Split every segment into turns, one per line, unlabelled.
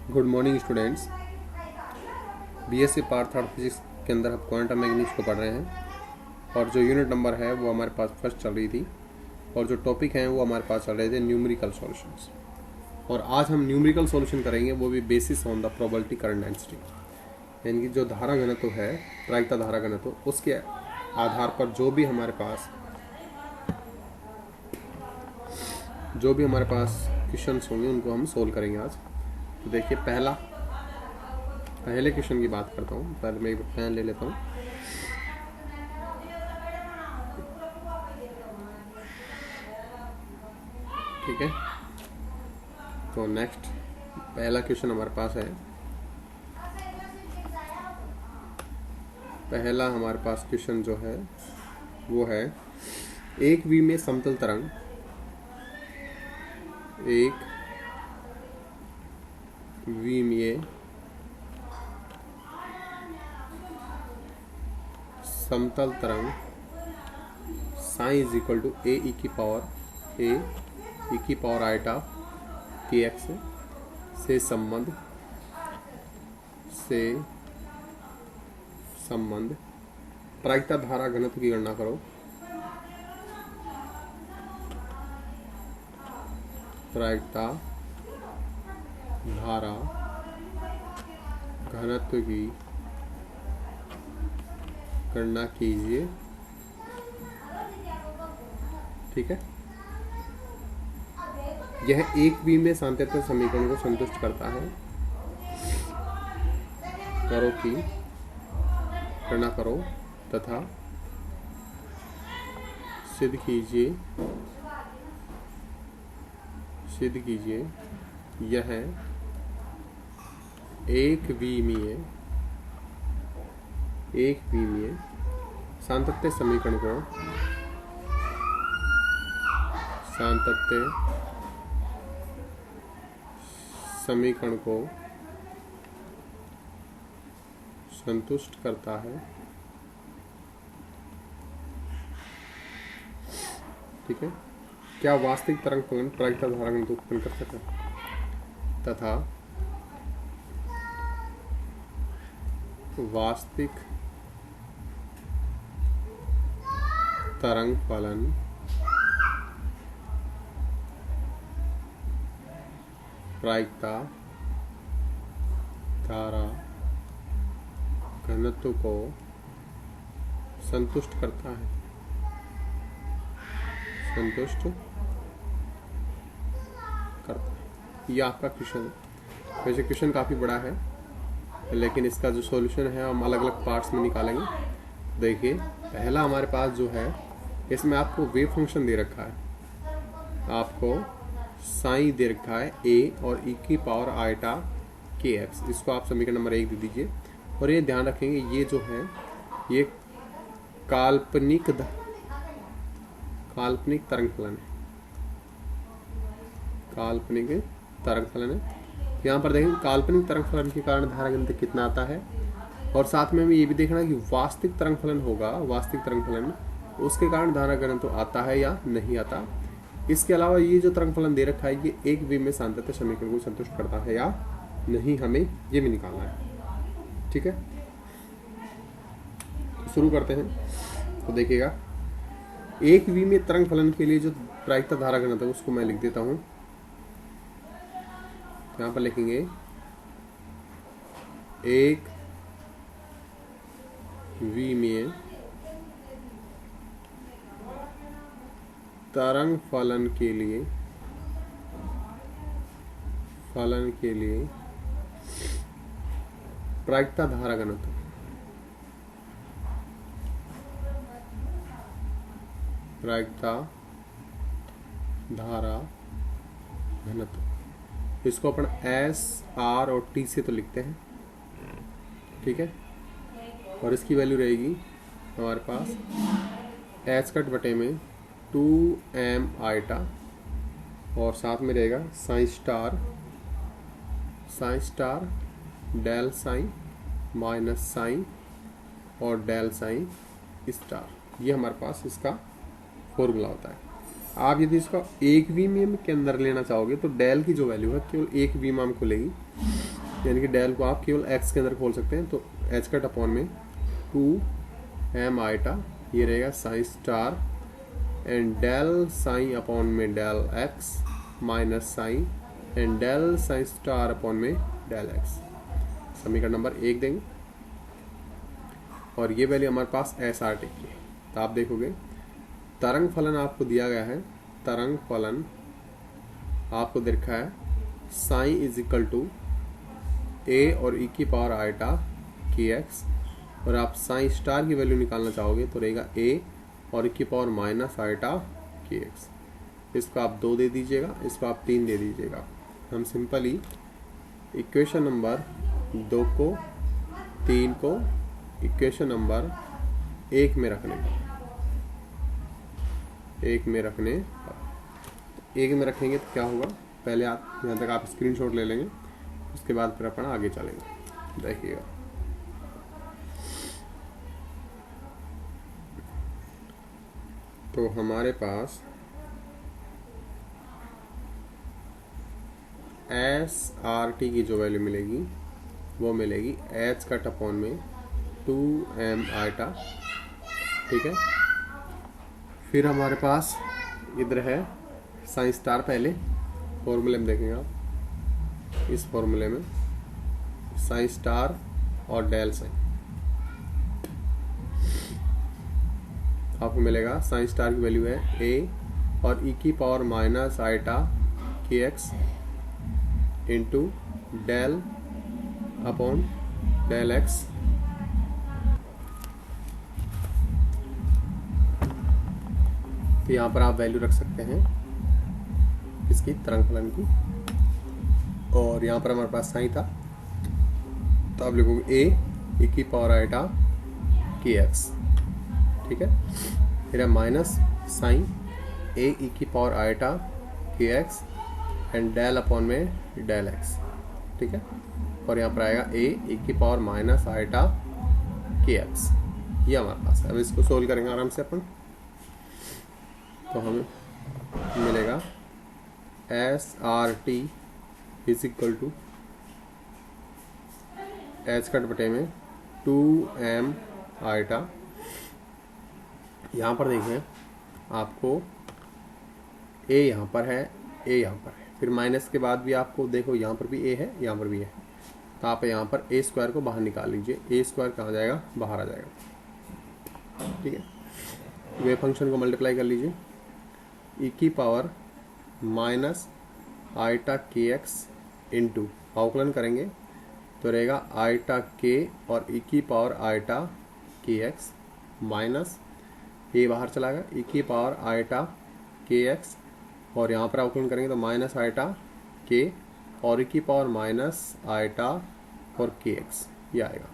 Good morning students. BSc part third physics के अंदर हम क्वांटम मैकेनिक्स को पढ़ रहे हैं और जो यूनिट नंबर है वो हमारे पास फर्स्ट चल रही थी और जो टॉपिक हैं वो हमारे पास चल रहे थे न्यूमेरिकल सॉल्यूशंस। और आज हम न्यूमेरिकल सॉल्यूशन करेंगे, वो भी basis on the probability current density, यानी कि जो धारा घनत्व है, प्रायिकता धारा घनत्व, उसके आधार पर जो भी हमारे पास क्वेश्चंस होंगे उनको हम सोल्व करेंगे आज। तो देखिए, पहले क्वेश्चन की बात करता हूँ। पहले मैं एक पेन ले लेता हूँ। ठीक है, तो नेक्स्ट पहला क्वेश्चन हमारे पास है। पहला हमारे पास क्वेश्चन जो है वो है, एक वी में समतल तरंग समतल तरंग sign is equal to A e की पावर आइटा के एक्स से संबंध प्रायिकता धारा घनत्व की गणना करो। प्रायिकता धारा घनत्व की गणना कीजिए। ठीक है, यह एक वी में सांतत्य समीकरण को संतुष्ट करता है। करो की गणना करो तथा सिद्ध कीजिए यह एक विमीय सांतत्य समीकरण को संतुष्ट करता है। ठीक है, क्या वास्तविक तरंग फलन प्रायिकता धारा घनत्व उत्पन्न कर सकता है तथा वास्तविक तरंग फलन प्रायिकता धारा घनत्व को संतुष्ट करता है। ये आपका क्वेश्चन है। वैसे क्वेश्चन काफ़ी बड़ा है, लेकिन इसका जो सॉल्यूशन है हम अलग अलग पार्ट्स में निकालेंगे। देखिए, पहला हमारे पास जो है, इसमें आपको वेव फंक्शन दे रखा है, आपको साइन दे रखा है ए और ई की पावर आइटा के एक्स। इसको आप समीकरण नंबर 1 दे दीजिए। और ये ध्यान रखेंगे, ये जो है ये काल्पनिक तरंग फलन है। काल्पनिक तरंग फलन है। यहाँ पर देखें, काल्पनिक तरंग फलन के कारण धारा घनत्व कितना आता है, और साथ में हमें ये भी देखना है कि वास्तविक तरंग फलन होगा, वास्तविक तरंग फलन उसके कारण धारा घनत्व आता है या नहीं आता। इसके अलावा ये जो तरंग फलन दे रखा है, ये एक वे में सांतत्य समीकरण को संतुष्ट करता है या नहीं, हमें ये भी निकालना है। ठीक है, तो शुरू करते हैं। तो देखिएगा, एक वी में तरंग फलन के लिए जो प्रायिकता धारा घनत्व है उसको मैं लिख देता हूं। यहां पर लिखेंगे एक वी में तरंग फलन के लिए प्रायिकता धारा घनत्व इसको अपन एस आर और टी से तो लिखते हैं। ठीक है, और इसकी वैल्यू रहेगी हमारे पास एच कट बटे में 2m आइटा, और साथ में रहेगा psi star del psi minus psi और डेल साइन स्टार। ये हमारे पास इसका फॉर्मूला होता है। आप यदि इसका एक वीएम के अंदर लेना चाहोगे तो डेल की जो वैल्यू है केवल एक वीएम खुलेगी, यानी कि डेल को आप केवल एक्स के अंदर खोल सकते हैं, तो एच कट अपॉन में 2m आइटा, ये रहेगा psi star, and del psi upon में del x minus psi, and del psi star upon में डेल एक्स। समीकरण नंबर 1 देंगे और ये वैल्यू हमारे पास एस आर टी की है। तो आप देखोगे तरंग फलन आपको दिया गया है, तरंग फलन आपको दे रखा है साइन इज इक्वल टू ए और ई की पावर आइटा की एक्स, और आप साइन स्टार की वैल्यू निकालना चाहोगे तो रहेगा ए और ई की पावर माइनस आइटा की एक्स। इसको आप 2 दे दीजिएगा, इसको आप 3 दे दीजिएगा। हम सिंपली इक्वेशन नंबर 2 को 3 को इक्वेशन नंबर 1 में रखने रखेंगे तो क्या होगा, पहले आप यहाँ तक आप स्क्रीनशॉट ले लेंगे, उसके बाद फिर अपन आगे चलेंगे। देखिएगा तो हमारे पास एस आर टी की जो वैल्यू मिलेगी वो मिलेगी एच कट अपॉन में 2m आइटा, ठीक है। फिर हमारे पास इधर है साइन स्टार, पहले फॉर्मूले में देखेंगे आप, इस फॉर्मूले में साइन स्टार और डेल साइन आपको मिलेगा। साइन स्टार की वैल्यू है a और e की पावर माइनस आइटा की x into del upon del x, तो यहाँ पर आप वैल्यू रख सकते हैं इसकी तरंग फलन की, और यहाँ पर हमारे पास साइन था तो आप लिखोगे ए की पावर आइटा की एक्स, ठीक है। फिर है माइनस साइन ए की पावर आइटा की एक्स एंड डेल अपॉन में डेल एक्स, ठीक है। और यहाँ पर आएगा ए की पावर माइनस आइटा की एक्स, ये हमारे पास है। अब इसको सोल्व करेंगे आराम से अपन, तो हमें मिलेगा S R T is equal to H cut बटे में 2m आइटा। यहाँ पर देखें आपको a यहाँ पर है, a यहाँ पर है, फिर माइनस के बाद भी आपको देखो यहाँ पर भी a है, यहाँ पर भी है, तो आप यहाँ पर a स्क्वायर को बाहर निकाल लीजिए। a स्क्वायर कहाँ जाएगा, बाहर आ जाएगा, ठीक है। वे फंक्शन को मल्टीप्लाई कर लीजिए, e की पावर माइनस आइटा के एक्स इंटू अवकलन करेंगे तो रहेगा आइटा के और e की पावर आइटा के एक्स माइनस ए बाहर चला गया, e की पावर आइटा के एक्स, और यहाँ पर अवकलन करेंगे तो माइनस आइटा के और e की पावर माइनस आइटा और के एक्स, ये आएगा।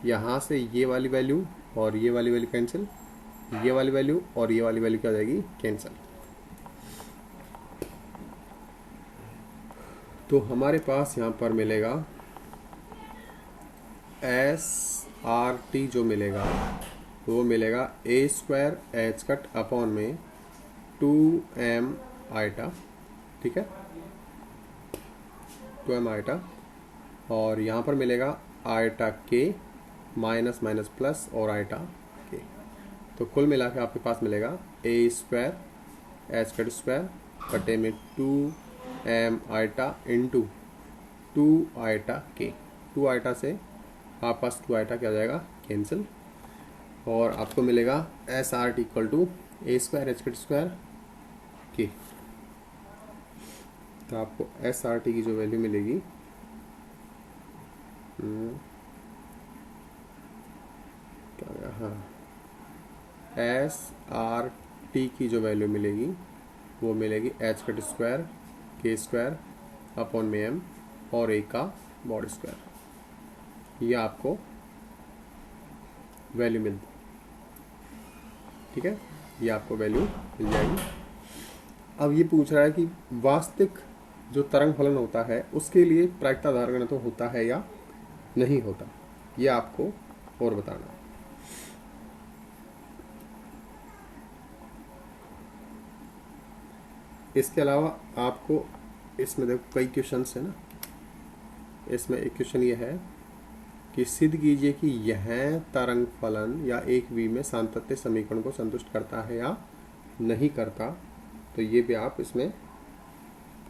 यहाँ से ये वाली वैल्यू और ये वाली वैल्यू कैंसिल, ये वाली वैल्यू और ये वाली वैल्यू क्या हो जाएगी, कैंसिल। तो हमारे पास यहाँ पर मिलेगा एस आर टी जो मिलेगा वो मिलेगा ए स्क्वायर एच कट अपॉन में 2m आइटा, ठीक है, 2m आइटा, और यहाँ पर मिलेगा आइटा के माइनस माइनस प्लस और आइटा के, तो कुल मिला के आपके पास मिलेगा ए स्क्वायर एच कट स्क्वायर बटे में 2m आइटा इंटू 2 आइटा के। 2 आइटा से आपके पास 2 आइटा क्या हो जाएगा, कैंसिल, और आपको मिलेगा S R T equal to A square H cut square के। तो आपको एस आर टी की जो वैल्यू मिलेगी क्या, हाँ, एस आर टी की जो वैल्यू मिलेगी वो मिलेगी एच कट स्क्वायर के स्क्वायर अपॉन में एम और ए का मॉड स्क्वायर, ये आपको वैल्यू मिलती, ठीक है, ये आपको वैल्यू मिल जाएगी। अब ये पूछ रहा है कि वास्तविक जो तरंग फलन होता है उसके लिए प्रायिकता धारण तो होता है या नहीं होता, ये आपको और बताना है। इसके अलावा आपको इसमें देखो कई क्वेश्चंस है ना, इसमें इक्वेशन ये है कि सिद्ध कीजिए कि यह तरंग फलन या एक v में सातत्य समीकरण को संतुष्ट करता है या नहीं करता। तो ये भी आप इसमें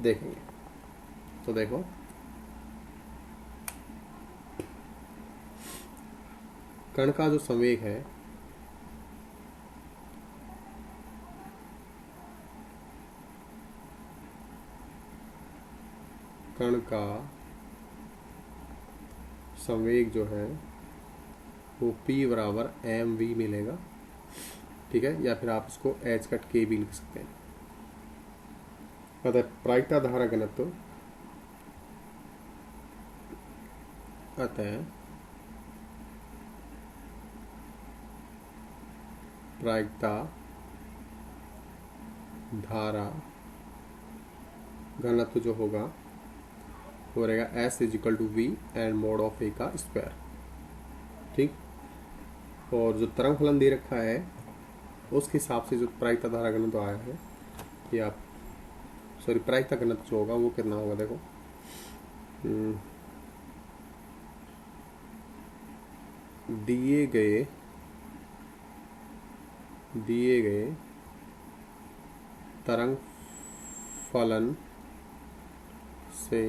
देखेंगे। तो देखो, कण का जो संवेग है कण का संवेग जो है वो P बराबर mv मिलेगा, ठीक है, या फिर आप इसको h कट k भी लिख सकते हैं। अतः प्रायिकता धारा घनत्व प्रायिकता धारा घनत्व जो होगा वो रहेगा S equal to V and mod of A का स्क्वायर, ठीक। और जो तरंग फलन दे रखा है उसके हिसाब से जो प्रायिकता धारा घनत्व आया है, ये आप प्रायिकता घनत्व जो होगा वो कितना होगा, देखो दिए गए तरंग फलन से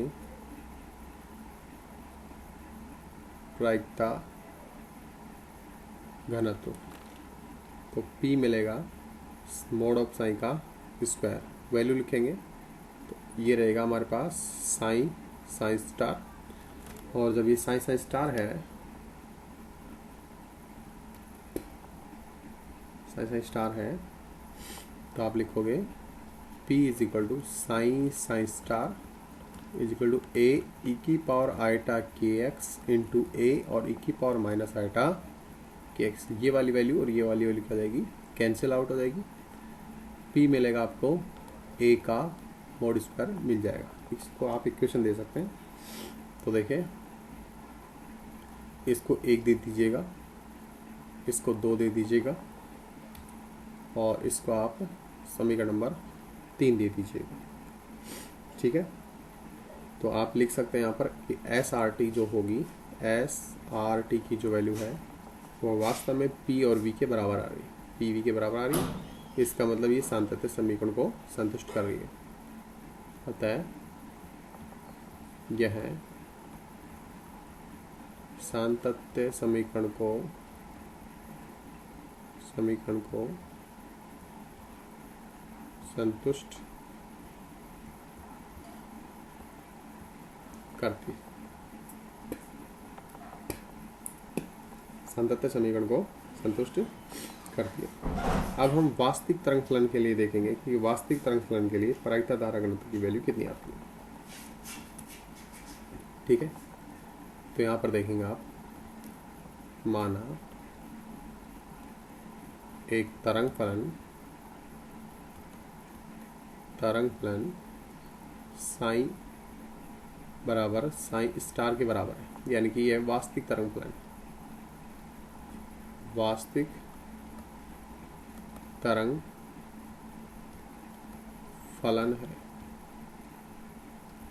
प्रायिकता घनत्व, तो P मिलेगा मोड ऑफ साइन का स्क्वायर, वैल्यू लिखेंगे तो ये रहेगा हमारे पास साइन स्टार। और जब ये साइन स्टार है, साइन स्टार है, तो आप लिखोगे P is equal to psi star is equal to A e की पावर आइटा के एक्स इंटू ए और ई की पावर माइनस आइटा के एक्स। ये वाली वैल्यू और ये वाली वैल्यू क्या जाएगी, कैंसिल आउट हो जाएगी। P मिलेगा आपको A का मोड स्क्वायर मिल जाएगा। इसको आप इक्वेशन दे सकते हैं। तो देखिए, इसको 1 दे दीजिएगा, इसको 2 दे दीजिएगा और इसको आप समीकरण नंबर 3 दे दीजिएगा, ठीक है। तो आप लिख सकते हैं यहाँ पर कि एस आर टी जो होगी, एस आर टी की जो वैल्यू है वो वास्तव में पी और वी के बराबर आ रही है, पी वी के बराबर आ रही है। इसका मतलब ये सातत्य समीकरण को संतुष्ट कर रही है। अतः यह सातत्य समीकरण को संतुष्ट करती है, सातत्य समीकरण को संतुष्ट करती है। अब हम वास्तविक तरंग फलन के लिए देखेंगे कि वास्तविक तरंग फलन के लिए प्रायिकता धारा घनत्व की वैल्यू कितनी आती है, ठीक है। तो यहाँ पर देखेंगे आप, माना एक तरंग फलन साइन बराबर साइन स्टार के बराबर है, यानी कि यह वास्तविक तरंग फलन, वास्तविक तरंग फलन है,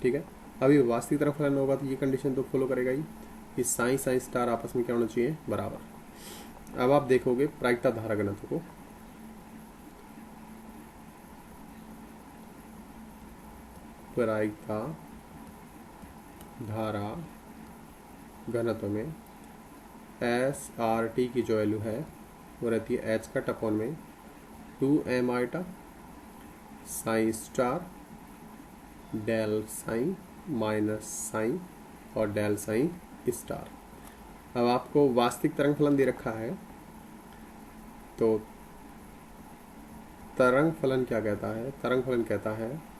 ठीक है। अभी वास्तविक तरंग फलन होगा तो ये कंडीशन तो फॉलो करेगा ही कि साइन स्टार आपस में क्या होना चाहिए, बराबर। अब आप देखोगे प्रायिकता धारा घनत्व को, प्रायिकता धारा घनत्व में एस आर टी की जो वैल्यू है वो रहती है एच का टपॉन में 2m iota psi star del psi minus psi और डेल साइन स्टार। अब आपको वास्तविक तरंग फलन दे रखा है, तो तरंग फलन क्या कहता है, तरंग फलन कहता है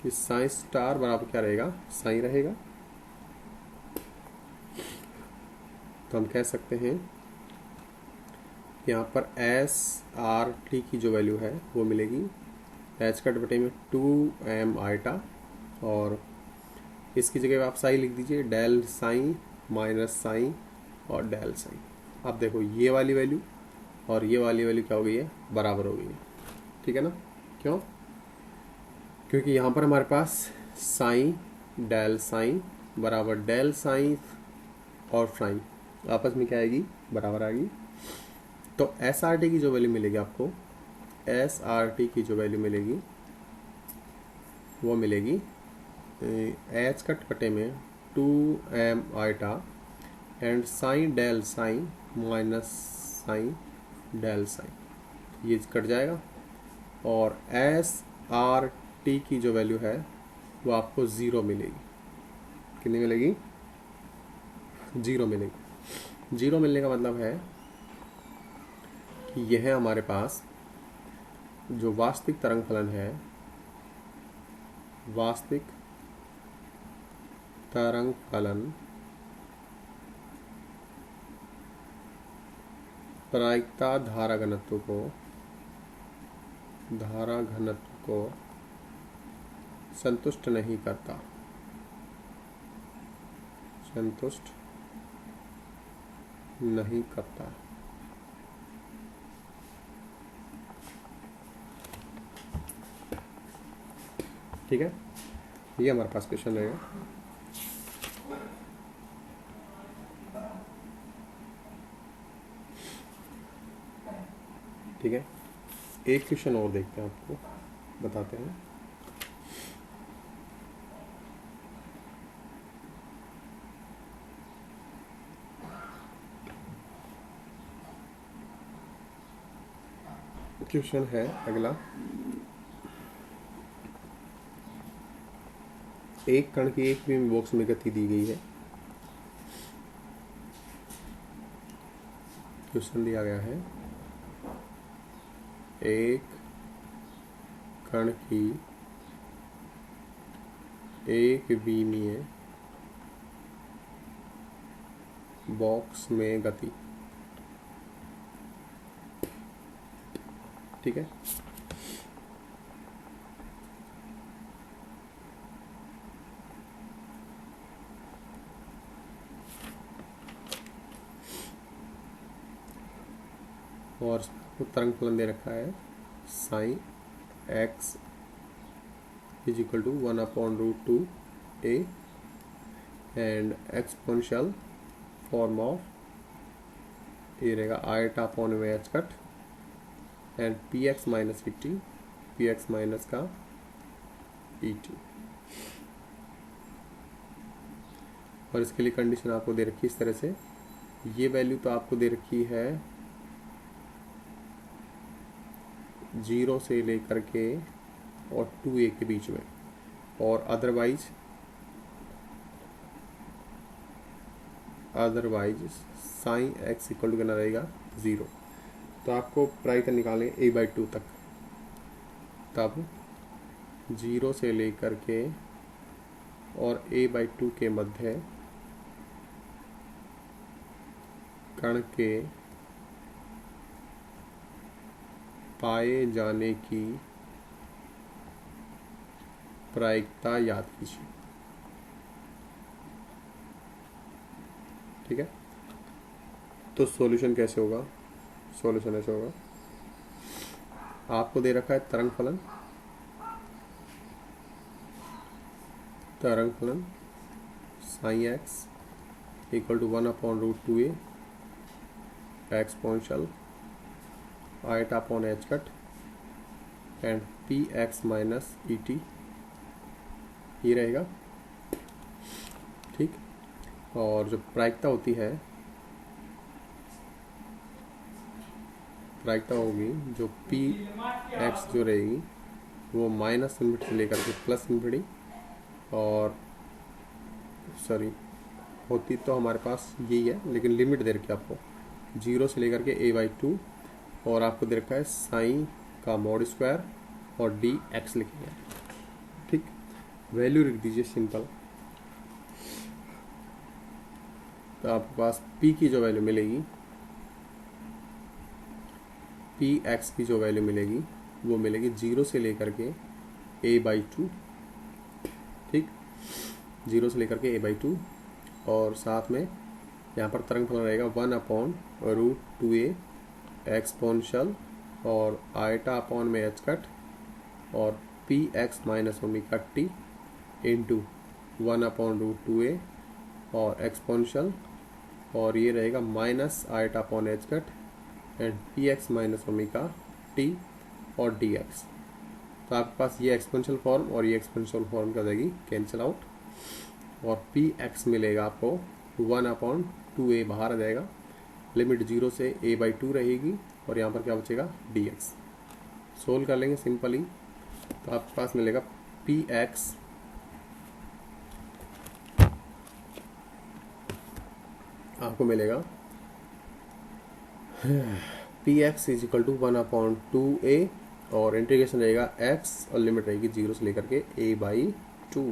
कि साइन स्टार बराबर क्या रहेगा, साइन रहेगा। तो हम कह सकते हैं यहाँ पर एस आर टी की जो वैल्यू है वो मिलेगी एच कट बटे में 2m आइटा और इसकी जगह आप साइन लिख दीजिए, डेल साइन माइनस साइन और डेल साइन। अब देखो ये वाली वैल्यू और ये वाली वैल्यू क्या हो गई है, बराबर हो गई है, ठीक है ना। क्यों? क्योंकि यहाँ पर हमारे पास साइन डेल साइन बराबर डेल साइन और साइन आपस में क्या आएगी, बराबर आएगी। तो एस आर टी की जो वैल्यू मिलेगी आपको, एस आर टी की जो वैल्यू मिलेगी वो मिलेगी एच कट कटे में 2m iota and psi del psi minus psi del psi, ये कट जाएगा। और एस आर टी की जो वैल्यू है वो आपको 0 मिलेगी। कितनी मिलेगी, 0 मिलेगी। 0 मिलने का मतलब है कि यह हमारे पास जो वास्तविक तरंग फलन है, वास्तविक तरंग फलन प्रायिकता धारा घनत्व को संतुष्ट नहीं करता, संतुष्ट नहीं करता। ठीक है, ये हमारे पास क्वेश्चन रहेगा। ठीक है, एक क्वेश्चन और देखते हैं, आपको बताते हैं। क्वेश्चन है अगला, एक कण की एक बीम बॉक्स में गति दी गई है। क्वेश्चन दिया गया है, एक कण की एक बीमीय बॉक्स में गति। ठीक है, और तरंग फलन दे रखा है psi x is equal to 1/√2 a and exponential form of ये रहेगा आयटा अपॉन में H cut and P X minus E T, P X minus का ई टी। और इसके लिए कंडीशन आपको दे रखी है इस तरह से, ये वैल्यू तो आपको दे रखी है 0 से लेकर के और 2a के बीच में, और otherwise psi x equal to कितना रहेगा 0। तो आपको प्रायिकता निकालें a/2 तक, तब 0 से लेकर के और a/2 के मध्य कण के पाए जाने की प्रायिकता याद कीजिए। ठीक है, तो सॉल्यूशन कैसे होगा, सॉल्यूशन ऐसे होगा, आपको दे रखा है तरंग फलन psi x equal to 1/√2a exponential iota upon H cut and P X minus E T, ये रहेगा। ठीक, और जो प्रायिकता होती है, प्रायिकता होगी जो पी एक्स जो रहेगी वो माइनस इन्फिनिटी से लेकर के प्लस इन्फिनिटी, और सॉरी होती तो हमारे पास यही है, लेकिन लिमिट दे रखी है आपको 0 से लेकर के a/2, और आपको दे रखा है साइन का मॉड स्क्वायर और डी एक्स लिखेंगे। ठीक, वैल्यू लिख दीजिए सिंपल। तो आपके पास p की जो वैल्यू मिलेगी, पी एक्स की जो वैल्यू मिलेगी वो मिलेगी 0 से लेकर के a/2। ठीक, 0 से लेकर के a/2, और साथ में यहाँ पर तरंग फलन रहेगा 1/√2a एक्सपोनेंशियल और आयटा अपॉन में एच कट और P X minus omega T into 1/√2a और एक्सपोनेंशियल, और ये रहेगा minus eta upon H cut and P X minus omega T और डी एक्स। तो आपके पास ये एक्सपोनेंशियल फॉर्म और ये एक्सपोनेंशियल फॉर्म कर देगी कैंसिल आउट, और पी एक्स मिलेगा आपको 1/2a बाहर आ जाएगा, लिमिट 0 से a/2 रहेगी, और यहाँ पर क्या बचेगा डी एक्स। सोल्व कर लेंगे सिंपली, तो आपके पास मिलेगा पी एक्स आपको मिलेगा P X is equal to 1/2a और इंटीग्रेशन रहेगा x और लिमिट रहेगी 0 से लेकर के a/2।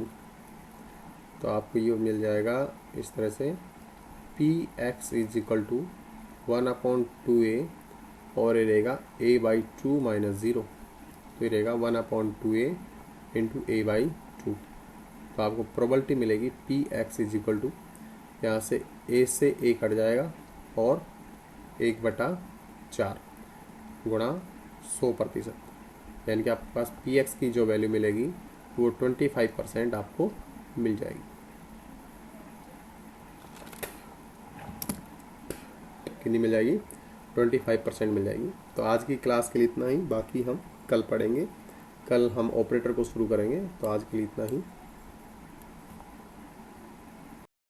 तो आपको ये मिल जाएगा इस तरह से P X is equal to 1/2a और ये रहेगा a/2 माइनस 0, तो ये रहेगा 1/2a इंटू a/2। तो आपको प्रोबेबिलिटी मिलेगी P X is equal to, यहाँ से a से a कट जाएगा और 1/4 गुणा 100%, यानी कि आपके पास पी एक्स की जो वैल्यू मिलेगी वो 25% आपको मिल जाएगी। कितनी मिल जाएगी? 25% मिल जाएगी। तो आज की क्लास के लिए इतना ही, बाकी हम कल पढ़ेंगे। कल हम ऑपरेटर को शुरू करेंगे, तो आज के लिए इतना ही।